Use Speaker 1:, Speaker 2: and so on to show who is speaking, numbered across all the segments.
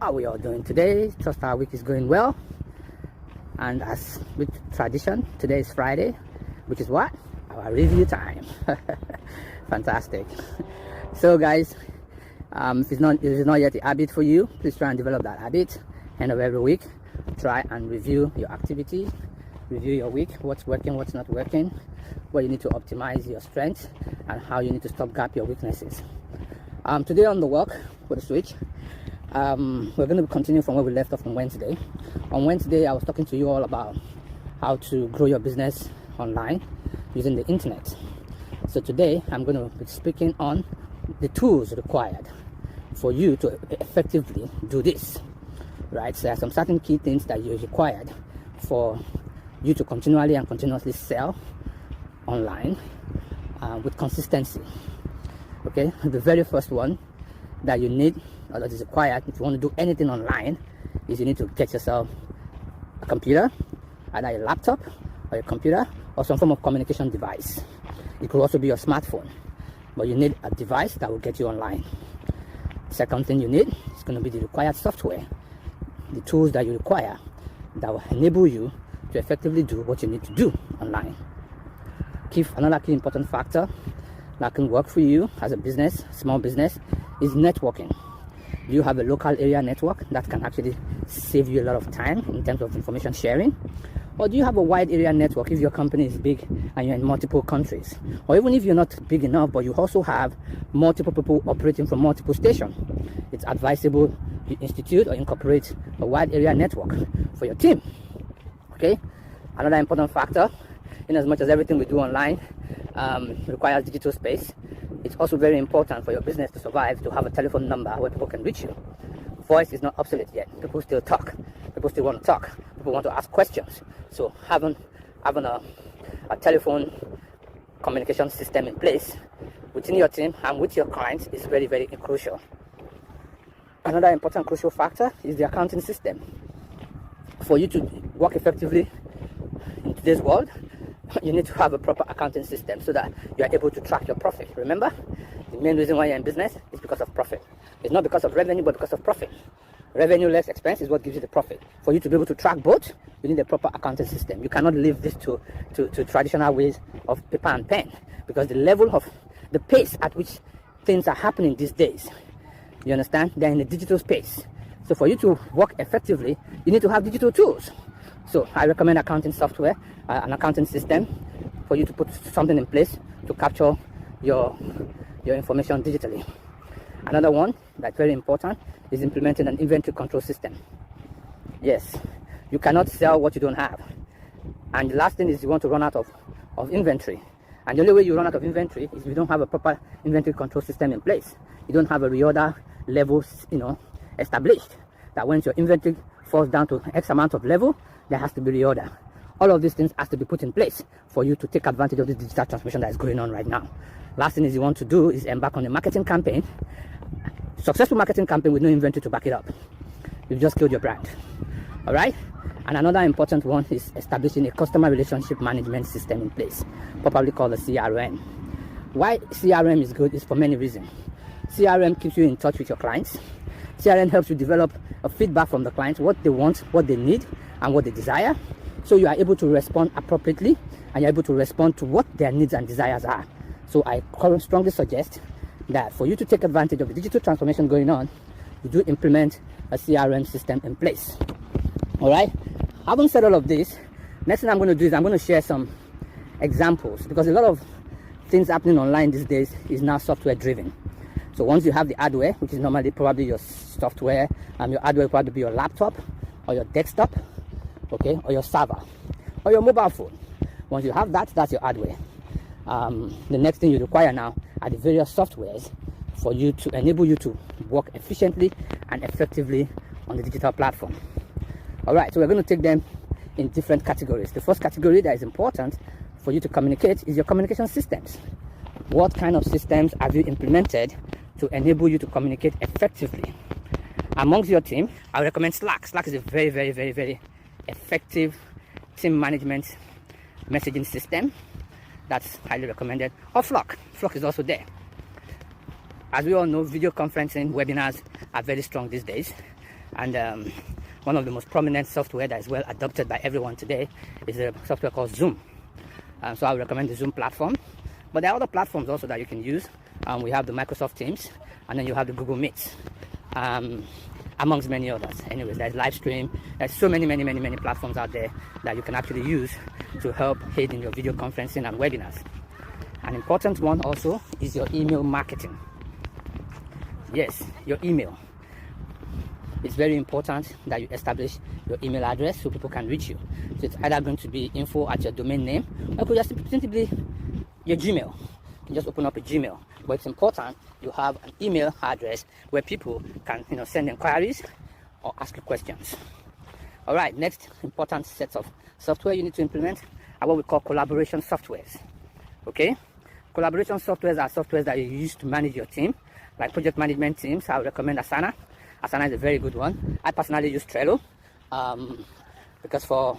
Speaker 1: How are we all doing today? Trust our week is going well. And as with tradition, today is Friday, which is what? Our review time. Fantastic. So guys, if it's not yet a habit for you, please try and develop that habit. End of every week, try and review your activities, review your week, what's working, what's not working, where you need to optimize your strengths, and how you need to stop gap your weaknesses. Today on the walk with the switch, we're going to continue from where we left off on Wednesday. On Wednesday, I was talking to you all about how to grow your business online using the internet. So today, I'm going to be speaking on the tools required for you to effectively do this. Right? So there are some certain key things that you're required for you to continually and continuously sell online with consistency. Okay, the very first one that you need, or that is required if you want to do anything online, is you need to get yourself a computer, either a laptop or a computer or some form of communication device. It could also be your smartphone, but you need a device that will get you online. Second thing you need is going to be the required software, the tools that you require that will enable you to effectively do what you need to do online. Another key important factor that can work for you as a business, small business, is networking. Do you have a local area network that can actually save you a lot of time in terms of information sharing? Or do you have a wide area network if your company is big and you're in multiple countries? Or even if you're not big enough, but you also have multiple people operating from multiple stations, it's advisable you institute or incorporate a wide area network for your team. Okay? Another important factor, in as much as everything we do online requires digital space, it's also very important for your business to survive to have a telephone number where people can reach you. Voice is not obsolete yet. People still talk. People still want to talk. People want to ask questions. So having a telephone communication system in place within your team and with your clients is very, very crucial. Another important crucial factor is the accounting system. For you to work effectively in today's world, you need to have a proper accounting system so that you are able to track your profit. Remember, the main reason why you're in business is because of profit. It's not because of revenue, but because of profit. Revenue less expense is what gives you the profit. For you to be able to track both, you need a proper accounting system. You cannot leave this to traditional ways of paper and pen, because the level of the pace at which things are happening these days, you understand, they're in the digital space. So for you to work effectively, you need to have digital tools. So I recommend accounting software, an accounting system, for you to put something in place to capture your information digitally. Another one that's very important is implementing an inventory control system. Yes, you cannot sell what you don't have. And the last thing is you want to run out of inventory. And the only way you run out of inventory is if you don't have a proper inventory control system in place. You don't have a reorder levels, established. That once your inventory falls down to X amount of level, there has to be reorder. All of these things has to be put in place for you to take advantage of the digital transformation that is going on right now. Last thing is you want to do is embark on a marketing campaign, successful marketing campaign with no inventory to back it up. You've just killed your brand. All right? And another important one is establishing a customer relationship management system in place, probably called a CRM. Why CRM is good is for many reasons. CRM keeps you in touch with your clients. CRM helps you develop a feedback from the clients, what they want, what they need, and what they desire. So you are able to respond appropriately, and you're able to respond to what their needs and desires are. So I strongly suggest that for you to take advantage of the digital transformation going on, you do implement a CRM system in place. All right? Having said all of this, next thing I'm going to do is I'm going to share some examples, because a lot of things happening online these days is now software driven. So once you have the hardware, which is normally probably your software, your hardware will probably be your laptop or your desktop, okay, or your server or your mobile phone. Once you have that, that's your hardware. The next thing you require now are the various softwares for you to enable you to work efficiently and effectively on the digital platform. All right, so we're going to take them in different categories. The first category that is important for you to communicate is your communication systems. What kind of systems have you implemented to enable you to communicate effectively amongst your team? I would recommend Slack. Slack is a very, very, very, very effective team management messaging system that's highly recommended. Or Flock. Flock is also there. As we all know, video conferencing webinars are very strong these days. And one of the most prominent software that is well adopted by everyone today is a software called Zoom. So I would recommend the Zoom platform. But there are other platforms also that you can use. We have the Microsoft Teams, and then you have the Google Meet, amongst many others. Anyways, there's live stream. There's so many platforms out there that you can actually use to help aid in your video conferencing and webinars. An important one also is your email marketing. Yes, your email. It's very important that you establish your email address so people can reach you. So it's either going to be info at your domain name, or it could just simply your Gmail. You just open up a Gmail. But it's important you have an email address where people can send inquiries or ask you questions. All right, next important set of software you need to implement are what we call collaboration softwares. Okay, collaboration softwares are softwares that you use to manage your team, like project management teams. I would recommend Asana. Asana is a very good one. I personally use Trello because for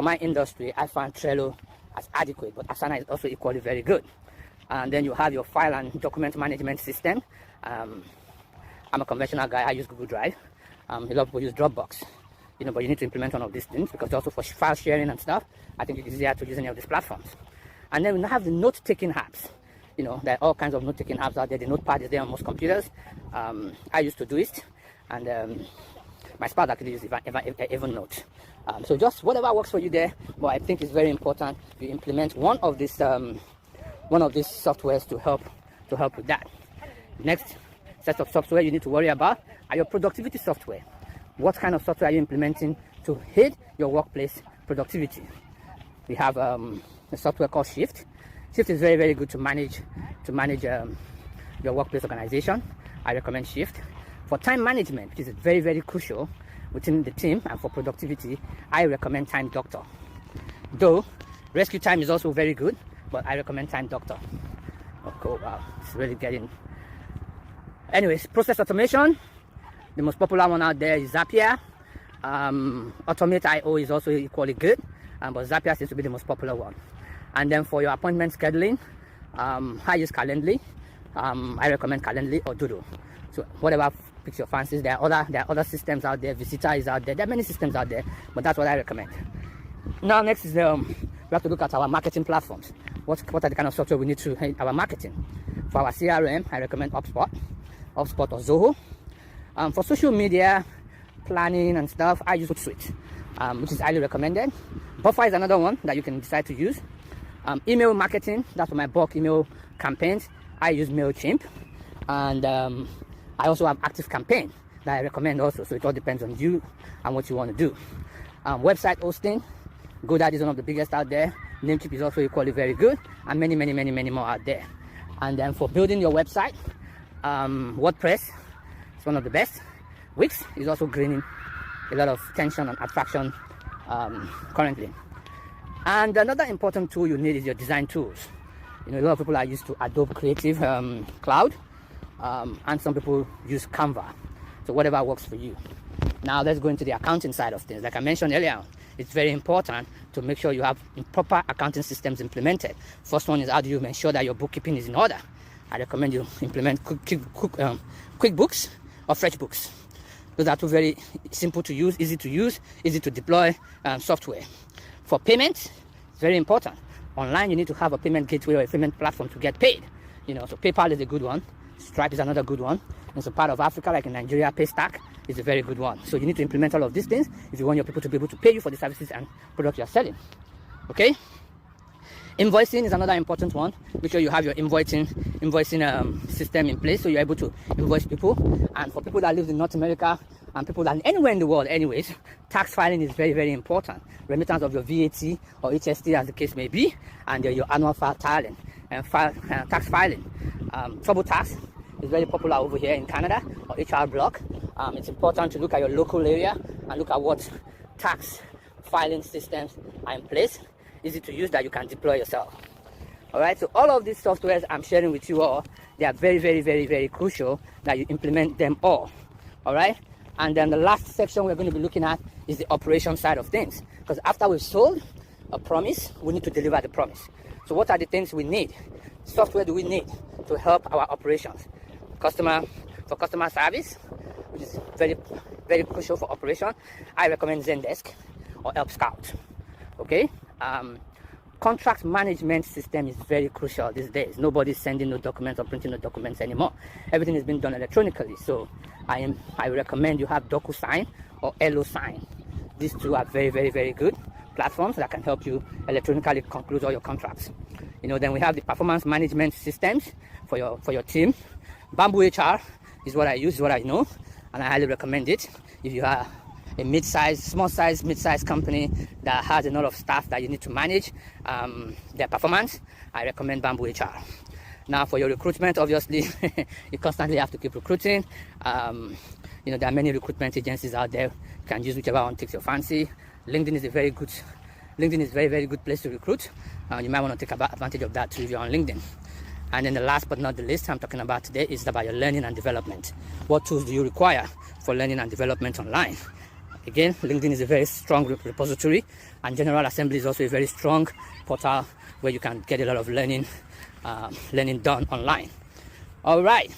Speaker 1: my industry, I find Trello as adequate, but Asana is also equally very good. And then you have your file and document management system. I'm a conventional guy. I use Google Drive. A lot of people use Dropbox. But you need to implement one of these things because also for file sharing and stuff, I think it's easier to use any of these platforms. And then we have the note-taking apps. There are all kinds of note-taking apps out there. The Notepad is there on most computers. I used to do it, and my spouse actually uses Evernote. So just whatever works for you there. But I think it's very important you implement one of these softwares to help with that. Next set of software you need to worry about are your productivity software. What kind of software are you implementing to aid your workplace productivity? We have a software called Shift. Shift is very good to manage your workplace organization. I recommend Shift. For time management, which is very crucial within the team, and for productivity, I recommend Time Doctor. Though Rescue Time is also very good, but I recommend Time Doctor. Oh wow, it's really getting. Anyways, process automation. The most popular one out there is Zapier. Automate.io is also equally good, but Zapier seems to be the most popular one. And then for your appointment scheduling, I use Calendly. I recommend Calendly or Doodle. So whatever picks your fancies. There are other systems out there. Visita is out there. There are many systems out there, but that's what I recommend. Now next is we have to look at our marketing platforms. What are the kind of software we need to help our marketing? For our CRM, I recommend HubSpot or Zoho. For social media planning and stuff, I use Hootsuite, which is highly recommended. Buffer is another one that you can decide to use. Email marketing, that's for my bulk email campaigns. I use MailChimp, and I also have Active Campaign that I recommend also. So it all depends on you and what you want to do. Website hosting, GoDaddy is one of the biggest out there. Namecheap is also equally very good, and many more out there. And then for building your website, WordPress is one of the best. Wix is also gaining a lot of attention and attraction currently. And another important tool you need is your design tools. A lot of people are used to Adobe Creative Cloud, and some people use Canva. So whatever works for you. Now let's go into the accounting side of things. Like I mentioned earlier, it's very important to make sure you have proper accounting systems implemented. First one is, how do you make sure that your bookkeeping is in order? I recommend you implement QuickBooks or FreshBooks. Those are two very simple to use, easy to deploy software. For payment, it's very important. Online, you need to have a payment gateway or a payment platform to get paid. So PayPal is a good one. Stripe is another good one. And so part of Africa, like in Nigeria, Paystack is a very good one. So you need to implement all of these things if you want your people to be able to pay you for the services and products you're selling. Okay? Invoicing is another important one. Make sure you have your invoicing system in place so you're able to invoice people. And for people that live in North America and people that anywhere in the world anyways, tax filing is very important. Remittance of your VAT or HST as the case may be, and your annual filing and tax filing. TurboTax is very popular over here in Canada, or HR Block. It's important to look at your local area and look at what tax filing systems are in place, easy to use, that you can deploy yourself. All right, so all of these softwares I'm sharing with you all, they are very crucial that you implement them all. All right, and then the last section we're going to be looking at is the operation side of things, because after we've sold a promise, we need to deliver the promise. So what are the things we need? Software do we need to help our operations? For customer service, which is very, very crucial for operation, I recommend Zendesk or Help Scout. Okay. Contract management system is very crucial these days. Nobody's sending no documents or printing no documents anymore. Everything is being done electronically. So I recommend you have DocuSign or HelloSign. These two are very, very, very good platforms that can help you electronically conclude all your contracts. Then we have the performance management systems for your team. Bamboo HR is what I use, what I know, and I highly recommend it. If you are a small-size, mid-size company that has a lot of staff that you need to manage their performance, I recommend Bamboo HR. Now, for your recruitment, obviously, you constantly have to keep recruiting. There are many recruitment agencies out there. You can use whichever one takes your fancy. LinkedIn is a very, very good place to recruit. You might want to take advantage of that too if you're on LinkedIn. And then the last but not the least I'm talking about today is about your learning and development. What tools do you require for learning and development online? Again, LinkedIn is a very strong repository, and General Assembly is also a very strong portal where you can get a lot of learning done online. All right,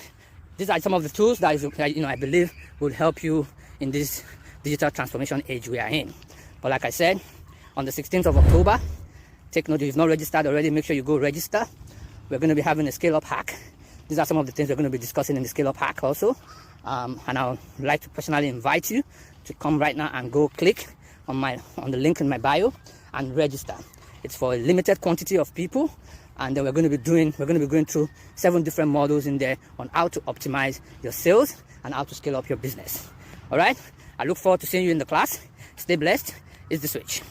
Speaker 1: these are some of the tools that I believe will help you in this digital transformation age we are in. But like I said, on the 16th of October, take note, if you've not registered already, make sure you go register. We're going to be having a scale-up hack. These are some of the things we're going to be discussing in the scale-up hack also. And I would like to personally invite you to come right now and go click on the link in my bio and register. It's for a limited quantity of people, and then we're going to be going through 7 different models in there on how to optimize your sales and how to scale up your business. All right, I look forward to seeing you in the class. Stay blessed. It's The Switch.